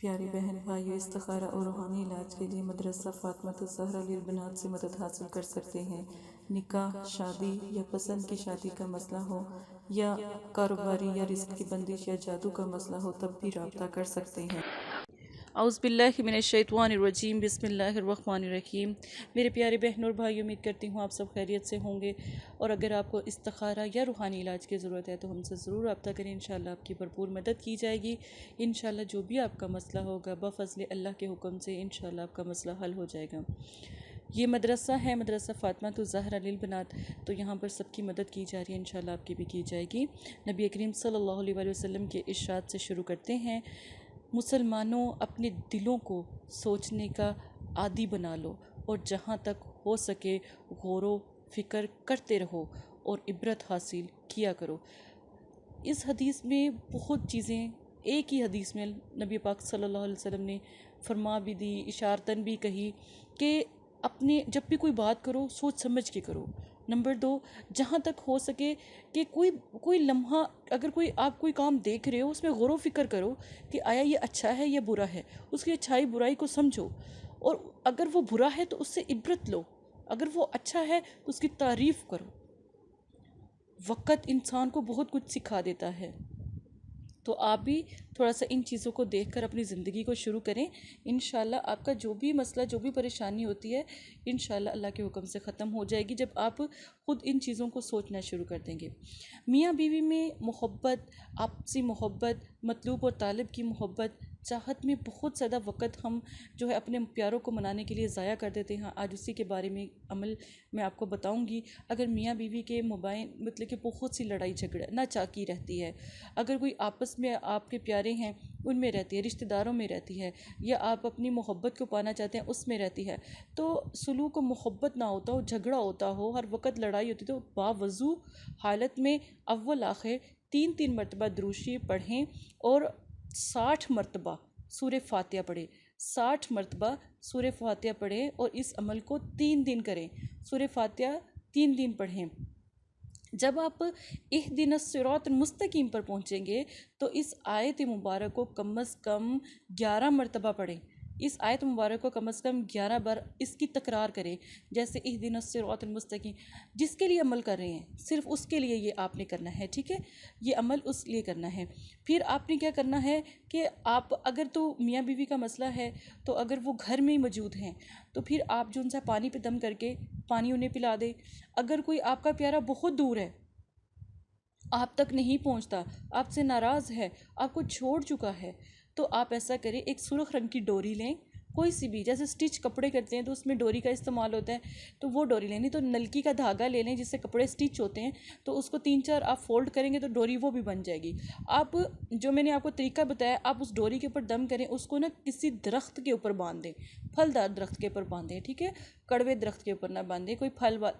प्यारे बहन भाइयों, इस्तिखारा और रूहानी इलाज के लिए मदरसा फातिमातुज़ ज़हरा लिल बनात से मदद हासिल कर सकते हैं। निकाह, शादी या पसंद की शादी का मसला हो, या कारोबारी या रिस्क की बंदिश या जादू का मसला हो, तब भी रब्ता कर सकते हैं। औज़ुबिल्लाहिमिनश्शैतानिर्रजीम बिस्मिल्लाहिर्रहमानिर्रहीम। मेरे प्यारे बहनों और भाई, उम्मीद करती हूँ आप सब खैरियत से होंगे। और अगर आपको इस्तिखारा या रूहानी इलाज की ज़रूरत है तो हमसे ज़रूर रब्ता करें। इंशाल्लाह आपकी भरपूर मदद की जाएगी। इंशाल्लाह जो भी आपका मसला होगा बफ़ज़्ल अल्लाह के हुक्म से इंशाल्लाह आपका मसला हल हो जाएगा। ये मदरसा है, मदरसा फातिमातुज़ ज़हरा लिल बनात। तो यहाँ पर सबकी मदद की जा रही है, इंशाल्लाह आपकी भी की जाएगी। नबी करीम सल्लल्लाहु अलैहि वसल्लम के इरशाद से शुरू करते हैं। मुसलमानों, अपने दिलों को सोचने का आदी बना लो और जहाँ तक हो सके गौर फ़िक्र करते रहो और इबरत हासिल किया करो। इस हदीस में बहुत चीज़ें, एक ही हदीस में नबी पाक सल्लल्लाहु अलैहि वसल्लम ने फरमा भी दी, इशारतन भी कही कि अपने जब भी कोई बात करो सोच समझ के करो। नंबर 2, जहाँ तक हो सके कि कोई कोई लम्हा, अगर कोई आप कोई काम देख रहे हो उसमें गौर फ़िक्र करो कि आया ये अच्छा है या बुरा है, उसकी अच्छाई बुराई को समझो। और अगर वो बुरा है तो उससे इबरत लो, अगर वो अच्छा है तो उसकी तारीफ़ करो। वक़्त इंसान को बहुत कुछ सिखा देता है। तो आप भी थोड़ा सा इन चीज़ों को देखकर अपनी ज़िंदगी को शुरू करें। इंशाल्लाह आपका जो भी मसला, जो भी परेशानी होती है, इंशाल्लाह अल्लाह के हुक्म से ख़त्म हो जाएगी जब आप ख़ुद इन चीज़ों को सोचना शुरू कर देंगे। मियाँ बीवी में मोहब्बत, आपसी मोहब्बत, मतलूब और तालिब की मोहब्बत, चाहत में बहुत ज़्यादा वक़्त हम जो है अपने प्यारों को मनाने के लिए ज़ाया कर देते हैं। आज उसी के बारे में अमल मैं आपको बताऊंगी। अगर मियाँ बीवी के मोबाइल मतलब कि बहुत सी लड़ाई झगड़ा नाचाकी रहती है, अगर कोई आपस में आपके प्यारे हैं उनमें रहती है, रिश्तेदारों में रहती है, या आप अपनी मोहब्बत को पाना चाहते हैं उसमें रहती है, तो सुलूक और मोहब्बत ना होता हो, झगड़ा होता हो, हर वक्त लड़ाई होती, तो बावजू हालत में अव्वल आखिर 3-3 मरतबा दुरूशी पढ़ें और 60 मरतबा सूर फातिहा पढ़ें। 60 मरतबा सूर फातिहा पढ़ें और इस अमल को 3 दिन करें। सूर फातिहा 3 दिन पढ़ें। जब आप इहदिन सिरात मुस्तकीम पर पहुँचेंगे तो इस आयत मुबारक को कम अज़ कम 11 मरतबा पढ़ें। इस आयत मुबारक को कम से कम 11 बार इसकी तकरार करें। जैसे इहदिन सिरात मुस्तकीम, जिसके लिए अमल कर रहे हैं सिर्फ उसके लिए ये आपने करना है, ठीक है, ये अमल उस लिए करना है। फिर आपने क्या करना है कि आप अगर तो मियाँ बीवी का मसला है तो अगर वो घर में ही मौजूद हैं तो फिर आप जो उनसे पानी पे दम करके पानी उन्हें पिला दें। अगर कोई आपका प्यारा बहुत दूर है, आप तक नहीं पहुंचता, आपसे नाराज़ है, आपको छोड़ चुका है, तो आप ऐसा करें, एक सुर्ख रंग की डोरी लें, कोई सी भी, जैसे स्टिच कपड़े करते हैं तो उसमें डोरी का इस्तेमाल होता है, तो वो डोरी लेनी। तो नलकी का धागा ले लें जिससे कपड़े स्टिच होते हैं, तो उसको 3-4 आप फोल्ड करेंगे तो डोरी वो भी बन जाएगी। आप जो मैंने आपको तरीका बताया, आप उस डोरी के ऊपर दम करें, उसको ना किसी दरख्त के ऊपर बांध दें, फलदार दरख्त के ऊपर बांधें, ठीक है, कड़वे दरख्त के ऊपर ना बांधें, कोई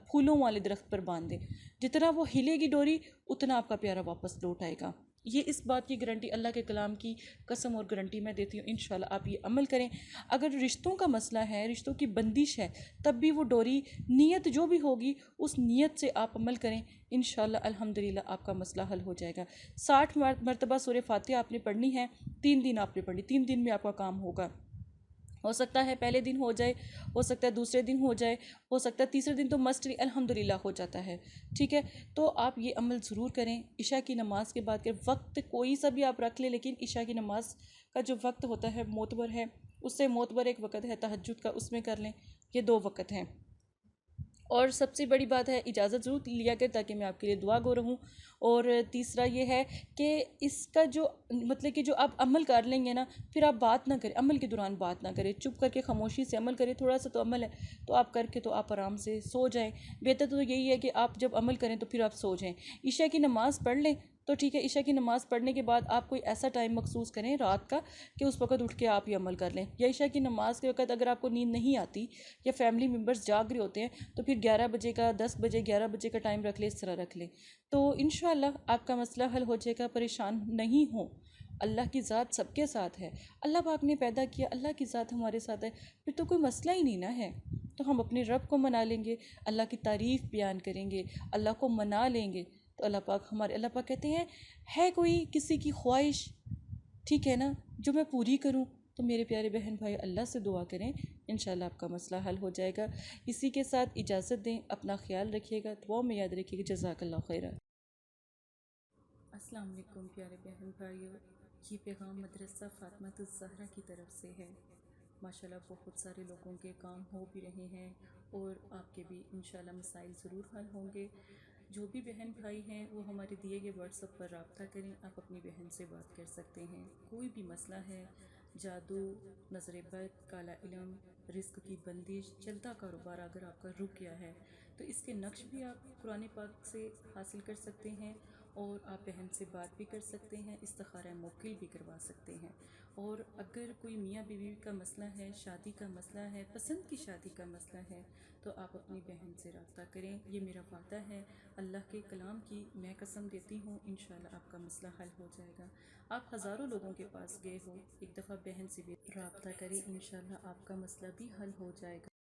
फूलों वाले दरख्त पर बांध दें। जितना वो हिलेगी डोरी उतना आपका प्यारा वापस लौट आएगा। ये इस बात की गारंटी, अल्लाह के कलाम की कसम और गारंटी मैं देती हूँ। इंशाल्लाह आप ये अमल करें। अगर रिश्तों का मसला है, रिश्तों की बंदिश है, तब भी वो डोरी, नीयत जो भी होगी उस नीयत से आप अमल करें। इंशाल्लाह अल्हम्दुलिल्लाह आपका मसला हल हो जाएगा। 60 मरतबा सूरह फातिहा आपने पढ़नी है, 3 दिन आपने पढ़नी, 3 दिन में आपका काम होगा। हो सकता है पहले दिन हो जाए, हो सकता है दूसरे दिन हो जाए, हो सकता है तीसरे दिन तो मस्टली अल्हम्दुलिल्लाह हो जाता है, ठीक है। तो आप ये अमल ज़रूर करें। इशा की नमाज़ के बाद के वक्त कोई सा भी आप रख लें, लेकिन इशा की नमाज़ का जो वक्त होता है मोतबर है, उससे मोतबर एक वक़्त है तहज्जुद का, उसमें कर लें। ये 2 वक़्त हैं। और सबसे बड़ी बात है, इजाज़त ज़रूर लिया करें ताकि मैं आपके लिए दुआ गो रहूँ। और तीसरा ये है कि इसका जो मतलब कि जो आप अमल कर लेंगे ना, फिर आप बात ना करें, अमल के दौरान बात ना करें, चुप करके खामोशी से अमल करें। थोड़ा सा तो अमल है तो आप करके तो आप आराम से सो जाएं। बेहतर तो यही है कि आप जब अमल करें तो फिर आप सो जाएं। ईशा की नमाज़ पढ़ लें तो ठीक है। ईशा की नमाज़ पढ़ने के बाद आप कोई ऐसा टाइम मखसूस करें रात का कि उस वक़्त उठ के आप ये अमल कर लें। या ईशा की नमाज़ के वक़्त अगर आपको नींद नहीं आती या फैमिली मेम्बर्स जाग रहे होते हैं तो फिर 11 बजे का, 10 बजे, 11 बजे का टाइम रख लें, इस तरह रख लें, तो इंशाअल्लाह आपका मसला हल हो जाएगा। परेशान नहीं हो, अल्लाह की ज़ात सबके साथ है। अल्लाह पाक ने पैदा किया, अल्लाह की ज़ात हमारे साथ है, फिर तो कोई मसला ही नहीं ना है। तो हम अपने रब को मना लेंगे, अल्लाह की तारीफ़ बयान करेंगे, अल्लाह को मना लेंगे, तो अल्लाह पाक कहते हैं, है कोई किसी की ख्वाहिश, ठीक है ना, जो मैं पूरी करूँ, तो मेरे प्यारे बहन भाई अल्लाह से दुआ करें, इंशाल्लाह आपका मसला हल हो जाएगा। इसी के साथ इजाज़त दें, अपना ख्याल रखिएगा, दुआ में याद रखिएगा। जज़ाकल्लाह खैरा। अस्सलाम वालेकुम प्यारे बहन भाइयों, ये पैगाम मदरसा फ़ातिमातुज़ ज़हरा की तरफ से है। माशाल्लाह बहुत सारे लोगों के काम हो भी रहे हैं और आपके भी इंशाल्लाह मसाइल ज़रूर हल होंगे। जो भी बहन भाई हैं वो हमारे दिए गए व्हाट्सएप पर रब्ता करें, आप अपनी बहन से बात कर सकते हैं। कोई भी मसला है, जादू, नज़र बद, काला इल्म, रिस्क की बंदिश, चलता कारोबार अगर आपका रुक गया है तो इसके नक्श भी आप कुरान पाक से हासिल कर सकते हैं और आप बहन से बात भी कर सकते हैं, इस्तिखारा मुवक्किल भी करवा सकते हैं। और अगर कोई मियाँ बीवी का मसला है, शादी का मसला है, पसंद की शादी का मसला है, तो आप अपनी बहन से रब्ता करें। ये मेरा वादा है, अल्लाह के कलाम की मैं कसम देती हूँ, इंशाल्लाह आपका मसला हल हो जाएगा। आप हज़ारों लोगों के पास गए हो, एक दफ़ा बहन से भी रब्ता करें, इंशाल्लाह आपका मसला भी हल हो जाएगा।